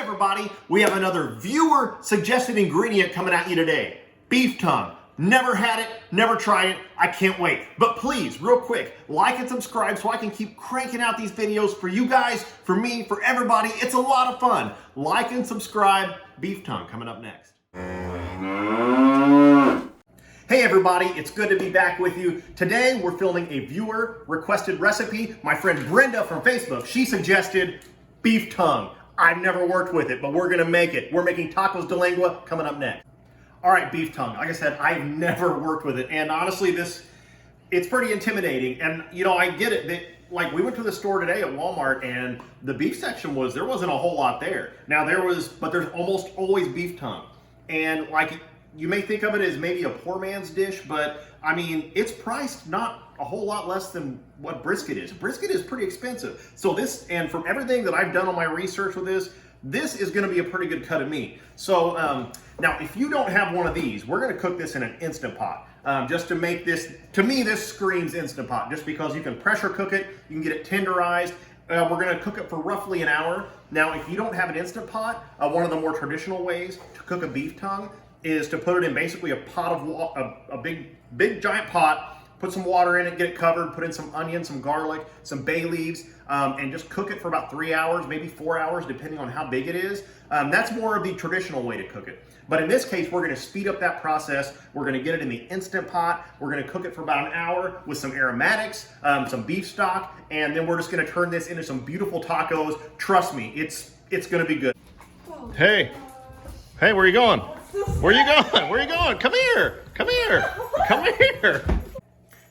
everybody, we have another viewer suggested ingredient coming at you today. Beef tongue. Never had it, never tried it, I can't wait. But please, real quick, like and subscribe so I can keep cranking out these videos for you guys, for me, for everybody. It's a lot of fun. Like and subscribe. Beef tongue coming up next. Hey everybody, it's good to be back with you. Today we're filming a viewer requested recipe. My friend Brenda from Facebook, she suggested beef tongue. I've never worked with it, but we're gonna make it. We're making tacos de lengua coming up next. All right, beef tongue. Like I said, I've never worked with it. And honestly, it's pretty intimidating. And you know, I get it. Like we went to the store today at Walmart and the beef section there wasn't a whole lot there. Now but there's almost always beef tongue. And like, you may think of it as maybe a poor man's dish, but I mean, it's priced not a whole lot less than what brisket is. Brisket is pretty expensive. So and from everything that I've done on my research with this is gonna be a pretty good cut of meat. So now if you don't have one of these, we're gonna cook this in an Instant Pot. Just to make this, to me, this screams Instant Pot, just because you can pressure cook it, you can get it tenderized. We're gonna cook it for roughly an hour. Now, if you don't have an Instant Pot, one of the more traditional ways to cook a beef tongue is to put it in basically a pot of a big giant pot, put some water in it, get it covered, put in some onions, some garlic, some bay leaves, and just cook it for about 3 hours, maybe 4 hours, depending on how big it is. That's more of the traditional way to cook it. But in this case, we're gonna speed up that process. We're gonna get it in the Instant Pot. We're gonna cook it for about an hour with some aromatics, some beef stock, and then we're just gonna turn this into some beautiful tacos. Trust me, it's gonna be good. Hey, where are you going? Where are you going? Where are you going? Come here, come here, come here.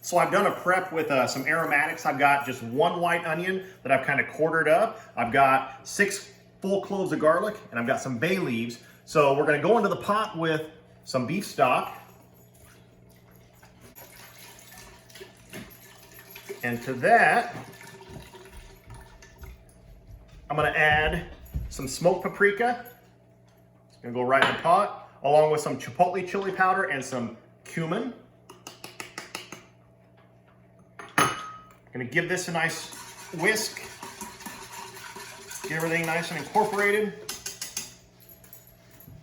So I've done a prep with some aromatics. I've got just 1 white onion that I've kind of quartered up. I've got 6 full cloves of garlic, and I've got some bay leaves. So we're gonna go into the pot with some beef stock. And to that, I'm gonna add some smoked paprika. It's gonna go right in the pot, along with some chipotle chili powder and some cumin. Gonna give this a nice whisk. Get everything nice and incorporated.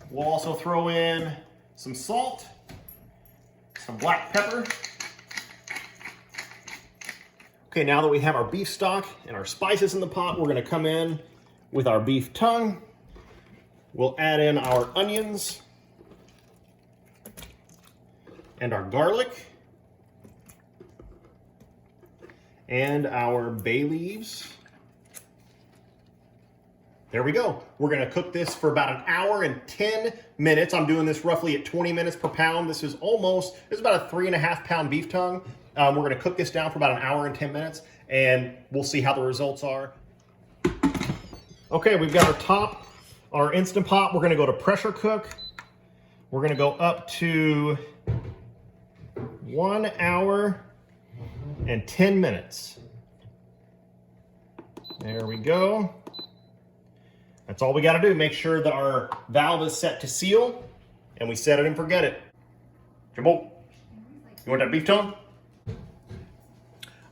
We'll also throw in some salt, some black pepper. Okay, now that we have our beef stock and our spices in the pot, we're gonna come in with our beef tongue. We'll add in our onions and our garlic and our bay leaves. There we go. We're gonna cook this for about 1 hour and 10 minutes. I'm doing this roughly at 20 minutes per pound. This is about a 3.5 pound beef tongue. We're gonna cook this down for about 1 hour and 10 minutes, and we'll see how the results are. Okay, we've got our top on our Instant Pot. We're gonna go to pressure cook. We're gonna go up to 1 hour and 10 minutes. There we go. That's all we got to do. Make sure that our valve is set to seal, and we set it and forget it. Jimbo, you want that beef tongue?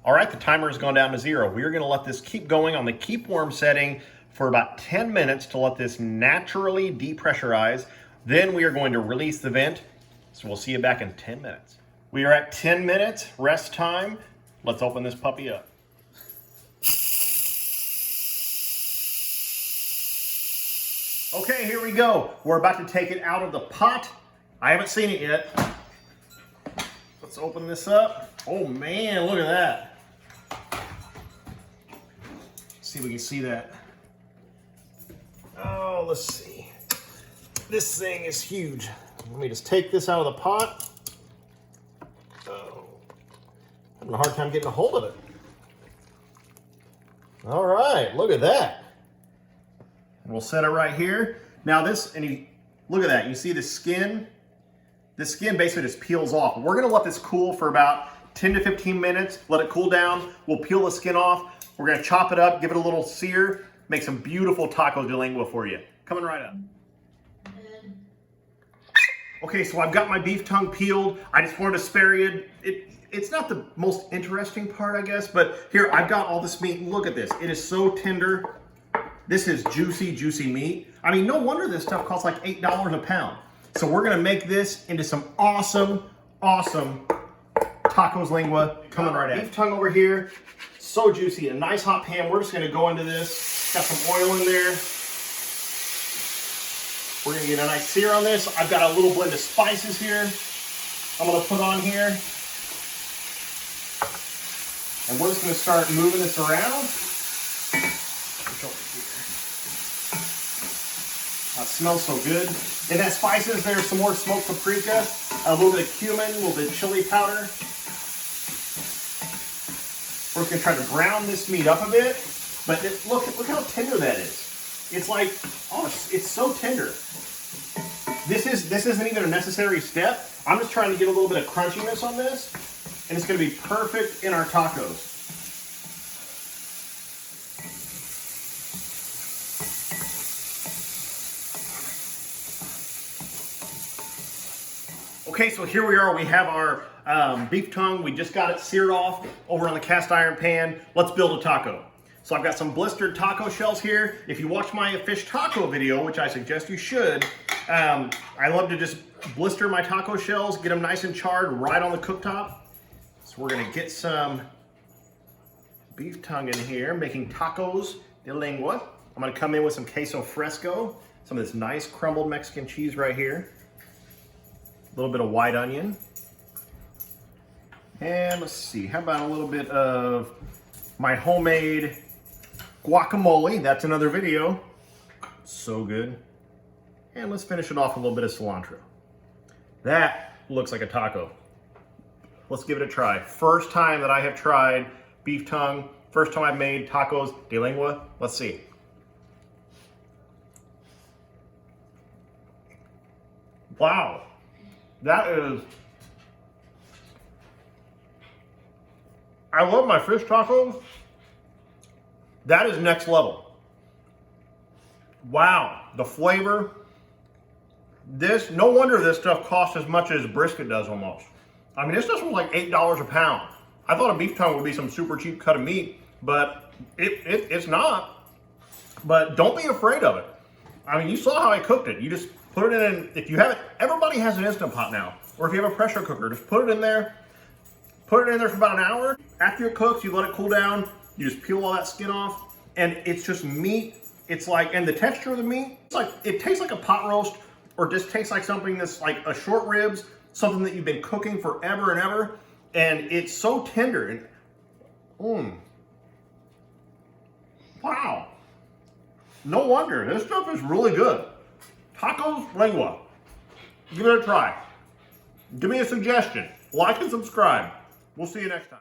All right, the timer has gone down to 0. We are going to let this keep going on the keep warm setting for about 10 minutes to let this naturally depressurize. Then we are going to release the vent. So we'll see you back in 10 minutes. We are at 10 minutes rest time. Let's open this puppy up. Okay, here we go. We're about to take it out of the pot. I haven't seen it yet. Let's open this up. Oh man, look at that. Let's see if we can see that. Oh, let's see. This thing is huge. Let me just take this out of the pot. Oh, having a hard time getting a hold of it. All right, look at that. We'll set it right here. Now look at that. You see the skin? The skin basically just peels off. We're gonna let this cool for about 10 to 15 minutes. Let it cool down. We'll peel the skin off. We're gonna chop it up, give it a little sear, make some beautiful tacos de lengua for you. Coming right up. Okay, so I've got my beef tongue peeled. I just wanted to spare you. It's not the most interesting part, I guess, but here, I've got all this meat. Look at this. It is so tender. This is juicy, juicy meat. I mean, no wonder this stuff costs like $8 a pound. So we're gonna make this into some awesome, awesome tacos lengua coming right at. Beef tongue over here, so juicy. A nice hot pan. We're just gonna go into this. Got some oil in there. We're gonna get a nice sear on this. I've got a little blend of spices here I'm gonna put on here. And we're just gonna start moving this around. That smells so good. In that spices, there's some more smoked paprika, a little bit of cumin, a little bit of chili powder. We're just gonna try to brown this meat up a bit, but look how tender that is. It's like, oh, it's so tender. This isn't even a necessary step. I'm just trying to get a little bit of crunchiness on this, and it's gonna be perfect in our tacos. Okay, so here we are. We have our beef tongue. We just got it seared off over on the cast iron pan. Let's build a taco. So I've got some blistered taco shells here. If you watch my fish taco video, which I suggest you should, I love to just blister my taco shells, get them nice and charred right on the cooktop. So we're gonna get some beef tongue in here, making tacos de lengua. I'm gonna come in with some queso fresco, some of this nice crumbled Mexican cheese right here. A little bit of white onion. And let's see, how about a little bit of my homemade guacamole? That's another video. So good. And let's finish it off with a little bit of cilantro. That looks like a taco. Let's give it a try. First time that I have tried beef tongue. First time I've made tacos de lengua. Let's see. Wow. That is, I love my fish tacos. That is next level. Wow, the flavor. This, no wonder this stuff costs as much as brisket does almost. I mean, this stuff was like $8 a pound. I thought a beef tongue would be some super cheap cut of meat, but it's not. But don't be afraid of it. I mean, you saw how I cooked it. You just put it in, if you have it, everybody has an Instant Pot now. Or if you have a pressure cooker, just put it in there. Put it in there for about an hour. After it cooks, you let it cool down. You just peel all that skin off. And it's just meat. It's like, and the texture of the meat, it's like, it tastes like a pot roast, or just tastes like something that's like a short ribs, something that you've been cooking forever and ever. And it's so tender. And, wow. No wonder, this stuff is really good. Tacos lengua. Give it a try. Give me a suggestion. Like and subscribe. We'll see you next time.